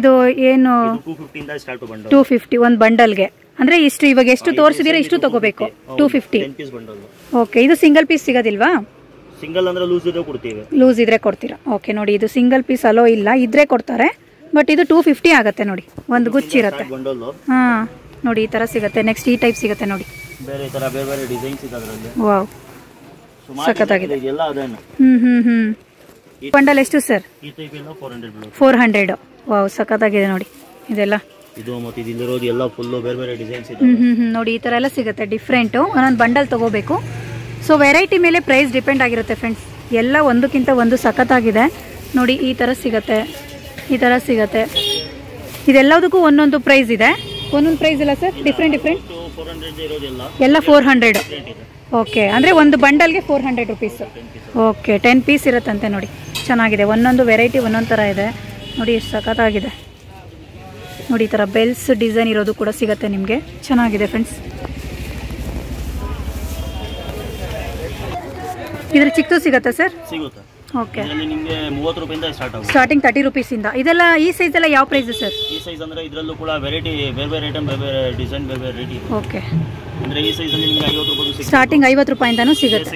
ಇದು ಏನು? 250 ಇಂದ ಸ್ಟಾರ್ಟ್ ಬಂಡಲ್. 250 ಒಂದು ಬಂಡಲ್ಗೆ. ಅಂದರೆ ಇಷ್ಟು ಇವಾಗ ಎಷ್ಟು ತೋರಿಸಿದ್ದೀರಾ ಇಷ್ಟು ತಗೋಬೇಕು? 250. 10 ಪೀಸ್ ಬಂಡಲ್. ಓಕೆ, ಇದು ಸಿಂಗಲ್ ಪೀಸ್ ಸಿಗೋದಿಲ್ವಾ? ಸಿಂಗಲ್ ಅಂದ್ರೆ ಲೂಸ್ ಇದ್ರೆ ಕೊಡ್ತೀವಿ. ಲೂಸ್ ಇದ್ರೆ ಕೊಡ್ತೀರಾ? ಓಕೆ ನೋಡಿ, ಇದು ಸಿಂಗಲ್ ಪೀಸ್ ಅಲೋ ಇಲ್ಲ, ಇದ್ರೆ ಕೊಡ್ತಾರೆ. ಬಟ್ ಇದು 250 ಆಗುತ್ತೆ ನೋಡಿ. ಒಂದು ಗುಚ್ಚಿರುತ್ತೆ. ಹಾಂ ನೋಡಿ, ಈ ಥರ ಸಿಗುತ್ತೆ. ನೆಕ್ಸ್ಟ್ ಈ ಟೈಪ್ ಸಿಗುತ್ತೆ ನೋಡಿ. ಬೇರೆ ಥರ ಬೇರೆ ಡಿಸೈನ್ಸ್ ಇದೆ ಅದರಲ್ಲಿ. ವಾವ್, ಸಖತ್ತಾಗಿದೆ. ಇದೆಲ್ಲ ಅದೇನು. ಈ ಬಂಡಲ್ ಎಷ್ಟು ಸರ್? ಈ ಟೈಪ್ ಎಲ್ಲ 400. 400. ವಾವ್, ಸಖತ್ತಾಗಿದೆ ನೋಡಿ ಇದೆಲ್ಲ. ಇದು ಮತ್ತೆ ಇದಿರೋದು ಎಲ್ಲ ಫುಲ್ಲು ಬೇರೆ ಡಿಸೈನ್ಸ್ ಇದೆ. ನೋಡಿ, ಈ ಥರ ಎಲ್ಲ ಸಿಗುತ್ತೆ ಡಿಫ್ರೆಂಟು. ಒಂದೊಂದು ಬಂಡಲ್ ತೊಗೋಬೇಕು. ಸೊ ವೆರೈಟಿ ಮೇಲೆ ಪ್ರೈಸ್ ಡಿಪೆಂಡ್ ಆಗಿರುತ್ತೆ ಫ್ರೆಂಡ್ಸ್. ಎಲ್ಲ ಒಂದಕ್ಕಿಂತ ಒಂದು ಸಖತ್ತಾಗಿದೆ ನೋಡಿ. ಈ ಥರ ಸಿಗುತ್ತೆ, ಈ ಥರ ಸಿಗುತ್ತೆ. ಇದೆಲ್ಲದಕ್ಕೂ ಒಂದೊಂದು ಪ್ರೈಸ್ ಇದೆ. ಒಂದೊಂದು ಪ್ರೈಸ್ ಇಲ್ಲ ಸರ್? ಡಿಫ್ರೆಂಟ್ ಎಲ್ಲ 400. ಓಕೆ, ಅಂದರೆ ಒಂದು ಬಂಡಲ್ಗೆ 400 ರುಪೀಸು. ಓಕೆ, 10 ಪೀಸ್ ಇರುತ್ತಂತೆ ನೋಡಿ. ಚೆನ್ನಾಗಿದೆ. ಒಂದೊಂದು ವೆರೈಟಿ ಒಂದೊಂದು ಥರ ಇದೆ ನೋಡಿ. ಎಷ್ಟು ಸಖತ್ತಾಗಿದೆ ನೋಡಿ. ಈ ಥರ ಬೆಲ್ಸ್ ಡಿಸೈನ್ ಇರೋದು ಕೂಡ ಸಿಗುತ್ತೆ ನಿಮಗೆ. ಚೆನ್ನಾಗಿದೆ ಫ್ರೆಂಡ್ಸ್. ಇದ್ರ ಚಿಕ್ಕದು ಸಿಗುತ್ತಾ ಸರ್? ಸಿಗುತ್ತೆ. ಓಕೆ, ನಿಮಗೆ 30 ರೂಪಾಯಿಂದ ಸ್ಟಾರ್ಟ್ ಆಗುತ್ತೆ. ಸ್ಟಾರ್ಟಿಂಗ್ 30 ರೂಪೀಸಿಂದ. ಇದೆಲ್ಲ ಈ ಸೈಜ್ ಎಲ್ಲ ಯಾವ ಪ್ರೈಸ್ ಸರ್? ಈ ಸೈಜ್ ಅಂದ್ರೆ ಇದರಲ್ಲೂ ಕೂಡ ವೆರೈಟಿ ಬೇರೆ ಐಟಮ್ ಬೇರೆ ಡಿಸೈನ್ ಬೇರೆ ರೇಟ್ ಇದೆ. ಓಕೆ, ಅಂದ್ರೆ ಈ ಸೈಜ್ ಅಲ್ಲಿ ನಿಮಗೆ 50 ರೂಪಾಯಿ ಸಿಗುತ್ತೆ. ಸ್ಟಾರ್ಟಿಂಗ್ 50 ರೂಪಾಯಿಂದನೂ ಸಿಗುತ್ತೆ.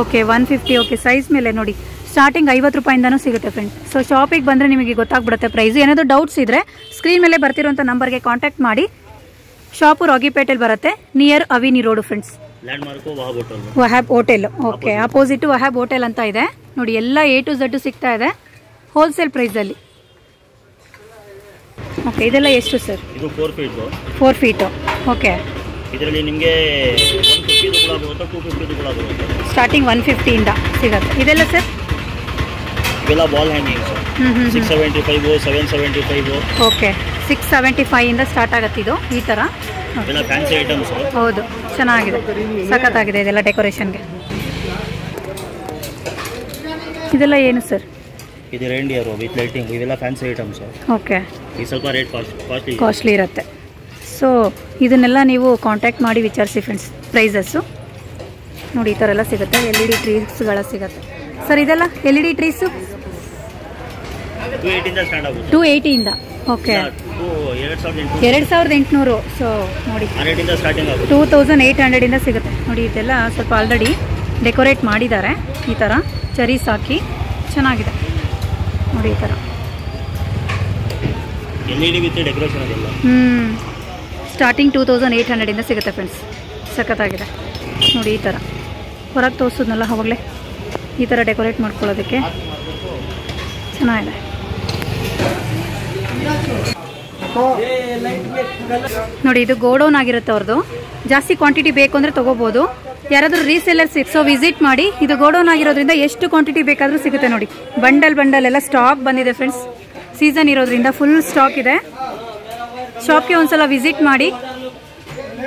ಓಕೆ, 150. ಓಕೆ, ಸೈಜ್ ಮೇಲೆ ನೋಡಿ. ಸ್ಟಾರ್ಟಿಂಗ್ 50 ರೂಪಾಯಿಂದನೂ ಸಿಗುತ್ತೆ ಫ್ರೆಂಡ್ಸ್. ಸೊ ಶಾಪಿಗೆ ಬಂದರೆ ನಿಮಗೆ ಗೊತ್ತಾಗ್ಬಿಡುತ್ತೆ ಪ್ರೈಸ್. ಏನಾದರೂ ಡೌಟ್ಸ್ ಇದ್ದರೆ ಸ್ಕ್ರೀನ್ ಮೇಲೆ ಬರ್ತಿರೋಂಥ ನಂಬರ್ಗೆ ಕಾಂಟ್ಯಾಕ್ಟ್ ಮಾಡಿ. ಶಾಪು ರಾಗಿಪೇಟೆಲ್ ಬರುತ್ತೆ, near ಅವಿನಿ road friends. Wahab hotel. Okay, opposite Wahab hotel ಅಂತ ಇದೆ ನೋಡಿ. ಎಲ್ಲ A to Z ಸಿಗ್ತಾ ಇದೆ ಹೋಲ್ಸೇಲ್ ಪ್ರೈಸಲ್ಲಿ. ಓಕೆ, ಇದೆಲ್ಲ ಎಷ್ಟು ಸರ್? ಇದು 4 ಫೀಟ್. 4 ಫೀಟು. ಓಕೆ, ಇದರಲ್ಲಿ ನಿಮಗೆ 150 ಕೂಡ ಬರುತ್ತೆ, 250 ಕೂಡ ಬರುತ್ತೆ. ಸ್ಟಾರ್ಟಿಂಗ್ 150 ಇಂದ ಸಿಗುತ್ತೆ. ಇದೆಲ್ಲ ಸರ್? ಇವೆಲ್ಲ ವಾಲ್ ಹ್ಯಾಂಗಿಂಗ್ ಸರ್. 675 775. ಓಕೆ 675 ಇಂದ ಸ್ಟಾರ್ಟ್ ಆಗುತ್ತೆ ಇದು ಈ ಥರ. ಇವೆಲ್ಲ ಫ್ಯಾನ್ಸಿ ಐಟಮ್ಸ್. ಹೌದು ಚೆನ್ನಾಗಿದೆ, ಸಖತ್ತಾಗಿದೆ ಇದೆಲ್ಲ ಡೆಕೋರೇಷನ್ಗೆ. ಇದೆಲ್ಲ ಏನು ಸರ್? ಇದು ರೆಂಡಿಯರು ವಿತ್ ಲೈಟಿಂಗ್. ಇವೆಲ್ಲ ಫ್ಯಾನ್ಸಿ ಐಟಮ್ಸ್. ಓಕೆ. ಈ ಸ್ವಲ್ಪ ರೇಟ್ ಕಾಸ್ಟ್ಲಿ ಇರುತ್ತೆ. ಸೊ ಇದನ್ನೆಲ್ಲ ನೀವು ಕಾಂಟ್ಯಾಕ್ಟ್ ಮಾಡಿ ವಿಚಾರಿಸಿ ಫ್ರೆಂಡ್ಸ್ ಪ್ರೈಸಸ್ಸು. ನೋಡಿ ಈ ಥರ ಎಲ್ಲ ಸಿಗುತ್ತೆ. LED ಟ್ರೀಸ್ಗಳ ಸಿಗುತ್ತೆ ಸರ್. ಇದೆಲ್ಲ LED ಟ್ರೀಸು 280 ಇಂದ. ಓಕೆ 2800. ಸೊ ನೋಡಿ 2800 ಇಂದ ಸಿಗುತ್ತೆ. ನೋಡಿ ಇದೆಲ್ಲ ಸ್ವಲ್ಪ ಆಲ್ರೆಡಿ ಡೆಕೋರೇಟ್ ಮಾಡಿದ್ದಾರೆ ಈ ಥರ ಚರೀಸ್ ಹಾಕಿ, ಚೆನ್ನಾಗಿದೆ ನೋಡಿ ಈ ಥರ. ಸ್ಟಾರ್ಟಿಂಗ್ 2800 ಇಂದ ಸಿಗುತ್ತೆ ಫ್ರೆಂಡ್ಸ್. ಸಖತ್ತಾಗಿದೆ ನೋಡಿ ಈ ಥರ. ಹೊರಗೆ ತೋರಿಸೋದ್ನಲ್ಲ ಅವಾಗಲೇ ಈ ಥರ ಡೆಕೋರೇಟ್ ಮಾಡ್ಕೊಳ್ಳೋದಕ್ಕೆ ಚೆನ್ನಾಗಿದೆ. ನೋಡಿ ಇದು ಗೋಡೌನ್ ಆಗಿರುತ್ತೆ ಅವ್ರದ್ದು. ಜಾಸ್ತಿ ಕ್ವಾಂಟಿಟಿ ಬೇಕು ಅಂದರೆ ತೊಗೋಬೋದು. ಯಾರಾದರೂ ರೀಸೆಲ್ಲರ್ಸ್ ಸೊ ವಿಸಿಟ್ ಮಾಡಿ. ಇದು ಗೋಡೌನ್ ಆಗಿರೋದ್ರಿಂದ ಎಷ್ಟು ಕ್ವಾಂಟಿಟಿ ಬೇಕಾದರೂ ಸಿಗುತ್ತೆ. ನೋಡಿ ಬಂಡಲ್ ಎಲ್ಲ ಸ್ಟಾಕ್ ಬಂದಿದೆ ಫ್ರೆಂಡ್ಸ್. ಸೀಸನ್ ಇರೋದ್ರಿಂದ ಫುಲ್ ಸ್ಟಾಕ್ ಇದೆ. ಶಾಪ್ಗೆ ಒಂದ್ಸಲ ವಿಸಿಟ್ ಮಾಡಿ.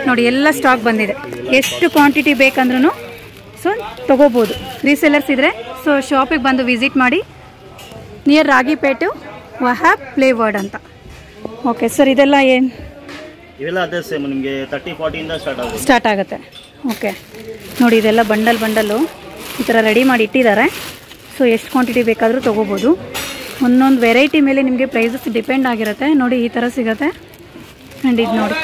ನೋಡಿ ಎಲ್ಲ ಸ್ಟಾಕ್ ಬಂದಿದೆ. ಎಷ್ಟು ಕ್ವಾಂಟಿಟಿ ಬೇಕಂದ್ರೂ ಸೊ ತೊಗೋಬೋದು. ರೀಸೆಲ್ಲರ್ಸ್ ಇದ್ದರೆ ಸೊ ಶಾಪಿಗೆ ಬಂದು ವಿಸಿಟ್ ಮಾಡಿ. ನಿಯರ್ ರಾಗಿಪೇಟು ವಹಾಬ್ ಪ್ಲೇವರ್ಡ್ ಅಂತ. ಓಕೆ ಸರ್ ಇದೆಲ್ಲ ಏನು? ಇವೆಲ್ಲ ಅದೇ ಸೇಮ್ ನಿಮಗೆ 30-40 ಇಂದ ಸ್ಟಾರ್ಟ್ ಆಗುತ್ತೆ. ಓಕೆ ನೋಡಿ ಇದೆಲ್ಲ ಬಂಡಲ್ಲು ಈ ಥರ ರೆಡಿ ಮಾಡಿ ಇಟ್ಟಿದ್ದಾರೆ. ಸೊ ಎಷ್ಟು ಕ್ವಾಂಟಿಟಿ ಬೇಕಾದರೂ ತೊಗೋಬೋದು. ಒಂದೊಂದು ವೆರೈಟಿ ಮೇಲೆ ನಿಮಗೆ ಪ್ರೈಸಸ್ ಡಿಪೆಂಡ್ ಆಗಿರುತ್ತೆ. ನೋಡಿ ಈ ಥರ ಸಿಗುತ್ತೆ. ಆ್ಯಂಡ್ ಇದು ನೋಡಿ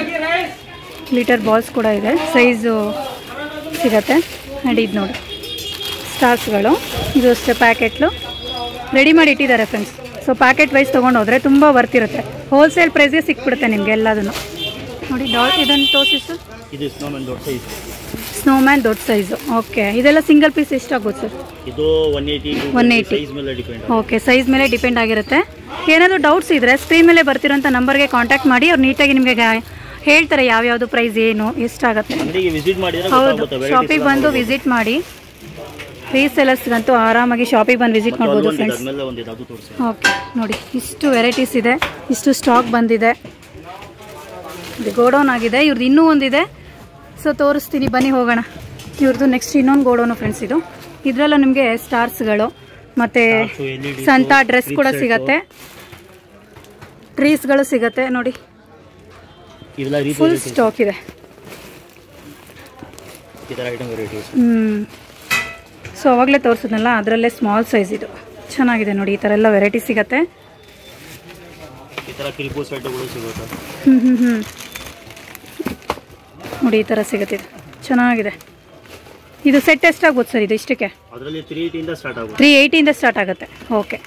ಗ್ಲಿಟರ್ ಬಾಲ್ಸ್ ಕೂಡ ಇದೆ, ಸೈಜು ಸಿಗುತ್ತೆ. ಆ್ಯಂಡ್ ಇದು ನೋಡಿ ಸ್ಟಾರ್ಸ್ಗಳು, ಇದು ಅಷ್ಟೇ ಪ್ಯಾಕೆಟ್ಲು ರೆಡಿ ಮಾಡಿ ಇಟ್ಟಿದ್ದಾರೆ ಫ್ರೆಂಡ್ಸ್. ಸೊ ಪ್ಯಾಕೆಟ್ ವೈಸ್ ತೊಗೊಂಡು ಹೋದರೆ ತುಂಬ ವರ್ತಿರುತ್ತೆ. ಹೋಲ್ಸೇಲ್ ಪ್ರೈಸ್ಗೆ ಸಿಕ್ಬಿಡುತ್ತೆ ನಿಮಗೆ ಎಲ್ಲದನ್ನು. ನೋಡಿ ಇದನ್ನು ತೋರಿಸು. ಇದು ಸ್ನೋಮ್ಯಾನ್ ದೊಡ್ಡ ಸೈಜು. ಓಕೆ ಇದೆಲ್ಲ ಸಿಂಗಲ್ ಪೀಸ್ ಎಷ್ಟಾಗುತ್ತೆ ಸರ್? ಇದು 180. ಓಕೆ ಸೈಜ್ ಮೇಲೆ ಡಿಪೆಂಡ್ ಆಗಿರುತ್ತೆ. ಏನಾದರೂ ಡೌಟ್ಸ್ ಇದ್ದರೆ ಸ್ಕ್ರೀನ್ ಮೇಲೆ ಬರ್ತಿರೋಂಥ ನಂಬರ್ಗೆ ಕಾಂಟ್ಯಾಕ್ಟ್ ಮಾಡಿ. ಅವ್ರು ನೀಟಾಗಿ ನಿಮಗೆ ಹೇಳ್ತಾರೆ ಯಾವ್ಯಾವುದು ಪ್ರೈಸ್ ಏನು ಎಷ್ಟಾಗುತ್ತೆ. ಹೌದು ಶಾಪಿಗೆ ಬಂದು ವಿಸಿಟ್ ಮಾಡಿ. ರೀಸೆಲರ್ಸ್ಗಂತೂ ಆರಾಮಾಗಿ ಶಾಪಿಗೆ ಬಂದು ವಿಸಿಟ್ ಮಾಡ್ಬೋದು ಫ್ರೆಂಡ್ಸ್. ಓಕೆ ನೋಡಿ ಇಷ್ಟು ವೆರೈಟೀಸ್ ಇದೆ, ಇಷ್ಟು ಸ್ಟಾಕ್ ಬಂದಿದೆ. ಇದು ಗೋಡೌನ್ ಆಗಿದೆ. ಇವ್ರದ್ದು ಇನ್ನೂ ಒಂದಿದೆ, ಸೊ ತೋರಿಸ್ತೀನಿ ಬನ್ನಿ ಹೋಗೋಣ. ಇವ್ರದ್ದು ನೆಕ್ಸ್ಟ್ ಇನ್ನೊಂದು ಗೋಡೌನು ಫ್ರೆಂಡ್ಸ್ ಇದು. ಇದರಲ್ಲ ನಿಮಗೆ ಸ್ಟಾರ್ಸ್ಗಳು ಮತ್ತು ಸಂತಾ ಡ್ರೆಸ್ ಕೂಡ ಸಿಗತ್ತೆ, ಟ್ರೀಸ್ಗಳು ಸಿಗತ್ತೆ. ನೋಡಿ ಫುಲ್ ಸ್ಟಾಕ್ ಇದೆ. ಸೊ ಅವಾಗಲೇ ತೋರಿಸಿದ್ನಲ್ಲ ಅದರಲ್ಲೇ ಸ್ಮಾಲ್ ಸೈಜ್ ಇದು ಚೆನ್ನಾಗಿದೆ. ನೋಡಿ ಈ ಥರ ಎಲ್ಲ ವೆರೈಟಿ ಸಿಗತ್ತೆ. ನೋಡಿ ಈ ಥರ ಸಿಗುತ್ತೆ. ಇದು ಚೆನ್ನಾಗಿದೆ. ಇದು ಸೆಟ್ ಎಷ್ಟಾಗುತ್ತೆ ಸರ್? ಇದು ಇಷ್ಟಕ್ಕೆ 380 ಇಂದ ಸ್ಟಾರ್ಟ್ ಆಗುತ್ತೆ. ಓಕೆ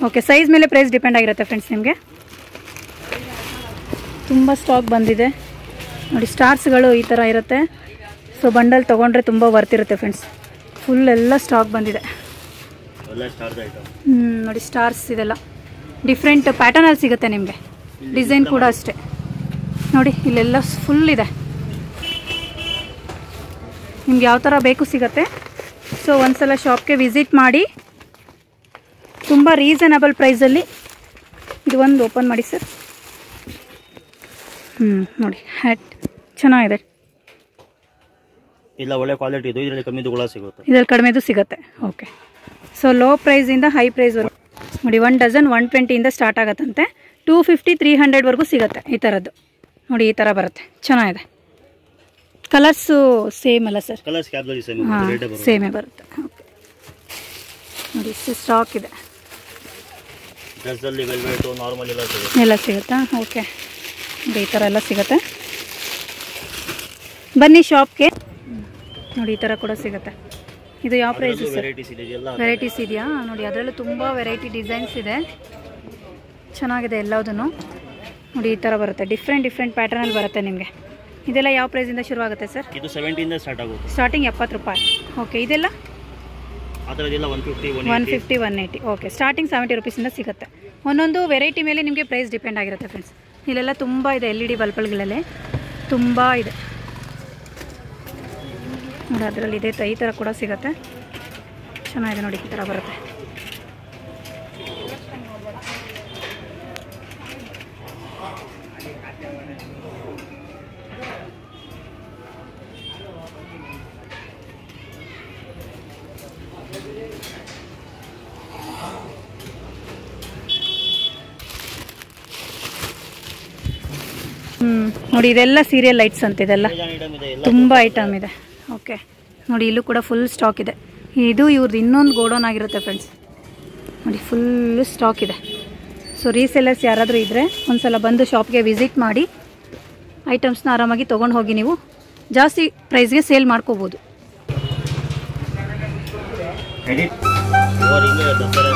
ಓಕೆ ಸೈಜ್ ಮೇಲೆ ಪ್ರೈಸ್ ಡಿಪೆಂಡ್ ಆಗಿರುತ್ತೆ ಫ್ರೆಂಡ್ಸ್. ನಿಮಗೆ ತುಂಬ ಸ್ಟಾಕ್ ಬಂದಿದೆ. ನೋಡಿ ಸ್ಟಾರ್ಸ್ಗಳು ಈ ಥರ ಇರುತ್ತೆ. ಸೊ ಬಂಡಲ್ ತೊಗೊಂಡ್ರೆ ತುಂಬ ವರ್ತಿರುತ್ತೆ ಫ್ರೆಂಡ್ಸ್. ಫುಲ್ ಎಲ್ಲ ಸ್ಟಾಕ್ ಬಂದಿದೆ. ನೋಡಿ ಸ್ಟಾರ್ಸ್ ಇದೆಲ್ಲ ಡಿಫ್ರೆಂಟ್ ಪ್ಯಾಟರ್ನಲ್ಲಿ ಸಿಗುತ್ತೆ ನಿಮಗೆ. ಡಿಸೈನ್ ಕೂಡ ಅಷ್ಟೇ. ನೋಡಿ ಇಲ್ಲೆಲ್ಲ ಫುಲ್ ಇದೆ. ನಿಮ್ಗೆ ಯಾವ ಥರ ಬೇಕು ಸಿಗುತ್ತೆ. ಸೊ ಒಂದ್ಸಲ ಶಾಪ್ಗೆ ವಿಸಿಟ್ ಮಾಡಿ. ತುಂಬ ರೀಸನಬಲ್ ಪ್ರೈಸಲ್ಲಿ ಇದು ಒಂದು ಓಪನ್ ಮಾಡಿ ಸರ್. ನೋಡಿ ಹ್ಯಾಟ್ ಚೆನ್ನಾಗಿದೆ. ಇಲ್ಲ ಒಳ್ಳೆ ಕ್ವಾಲಿಟಿ ಇದು. ಇದರಲ್ಲಿ ಕಮ್ಮಿದು ಸಿಗುತ್ತೆ. ಇದರಲ್ಲಿ ಕಡಿಮೆದು ಸಿಗುತ್ತೆ. ಓಕೆ ಸೊ ಲೋ ಪ್ರೈಸಿಂದ ಹೈ ಪ್ರೈಸ್ವರೆಗೂ ನೋಡಿ. 1 ಡಜನ್ 120 ಇಂದ ಸ್ಟಾರ್ಟ್ ಆಗುತ್ತಂತೆ. 250-300ವರೆಗೂ ಸಿಗುತ್ತೆ ಈ ಥರದ್ದು. ನೋಡಿ ಈ ಥರ ಬರುತ್ತೆ, ಚೆನ್ನಾಗಿದೆ. ಕಲರ್ಸು ಸೇಮ್ ಅಲ್ಲ ಸರ್? ಹಾಂ ಸೇಮೇ ಬರುತ್ತೆ. ಓಕೆ ನೋಡಿ ಇಷ್ಟು ಸ್ಟಾಕ್ ಇದೆ. ಎಲ್ಲ ಸಿಗುತ್ತಾ? ಓಕೆ ನೋಡಿ ಈ ಥರ ಎಲ್ಲ ಸಿಗುತ್ತೆ. ಬನ್ನಿ ಶಾಪ್ಗೆ. ನೋಡಿ ಈ ಥರ ಕೂಡ ಸಿಗುತ್ತೆ. ಇದು ಯಾವ ಪ್ರೈಸ್ ಸರ್? ವೆರೈಟೀಸ್ ಇದೆಯಾ? ನೋಡಿ ಅದರಲ್ಲೂ ತುಂಬ ವೆರೈಟಿ ಡಿಸೈನ್ಸ್ ಇದೆ, ಚೆನ್ನಾಗಿದೆ ಎಲ್ಲದೂ. ನೋಡಿ ಈ ಥರ ಬರುತ್ತೆ, ಡಿಫ್ರೆಂಟ್ ಪ್ಯಾಟರ್ನಲ್ಲಿ ಬರುತ್ತೆ ನಿಮಗೆ. ಇದೆಲ್ಲ ಯಾವ ಪ್ರೈಸಿಂದ ಶುರು ಆಗುತ್ತೆ ಸರ್? ಇದು 70 ಇಂದ ಸ್ಟಾರ್ಟ್ ಆಗುತ್ತೆ. ಸ್ಟಾರ್ಟಿಂಗ್ 70 ರೂಪಾಯಿ. ಓಕೆ ಇದೆಲ್ಲ 150 180. ಓಕೆ ಸ್ಟಾರ್ಟಿಂಗ್ 70 ರುಪೀಸಿಂದ ಸಿಗುತ್ತೆ. ಒಂದೊಂದು ವೆರೈಟಿ ಮೇಲೆ ನಿಮಗೆ ಪ್ರೈಸ್ ಡಿಪೆಂಡ್ ಆಗಿರುತ್ತೆ ಫ್ರೆಂಡ್ಸ್. ಇಲ್ಲೆಲ್ಲ ತುಂಬ ಇದೆ. LED ಬಲ್ಬ್ಗಳಲ್ಲೇ ತುಂಬ ಇದೆ ನೋಡಿ. ಅದರಲ್ಲಿ ಇದೆ ಈ ಥರ ಕೂಡ ಸಿಗುತ್ತೆ, ಚೆನ್ನಾಗಿದೆ ನೋಡಿ. ಈ ಥರ ಬರುತ್ತೆ. ನೋಡಿ ಇದೆಲ್ಲ ಸೀರಿಯಲ್ ಲೈಟ್ಸ್ ಅಂತ, ಇದೆಲ್ಲ ಐಟಮ್ ಇದೆ, ಎಲ್ಲ ತುಂಬ ಐಟಮ್ ಇದೆ. ಓಕೆ ನೋಡಿ ಇಲ್ಲೂ ಕೂಡ ಫುಲ್ ಸ್ಟಾಕ್ ಇದೆ. ಇದು ಇವ್ರದ್ದು ಇನ್ನೊಂದು ಗೋಡೌನ್ ಆಗಿರುತ್ತೆ ಫ್ರೆಂಡ್ಸ್. ನೋಡಿ ಫುಲ್ಲು ಸ್ಟಾಕ್ ಇದೆ. ಸೊ ರೀಸೆಲ್ಲರ್ಸ್ ಯಾರಾದರೂ ಇದ್ದರೆ ಒಂದ್ಸಲ ಬಂದು ಶಾಪ್ಗೆ ವಿಸಿಟ್ ಮಾಡಿ ಐಟಮ್ಸ್ನ ಆರಾಮಾಗಿ ತೊಗೊಂಡು ಹೋಗಿ ನೀವು ಜಾಸ್ತಿ ಪ್ರೈಸ್ಗೆ ಸೇಲ್ ಮಾಡ್ಕೋಬೋದು. ಓವರ್ ಹಿಂಗೆ ದಸರಾ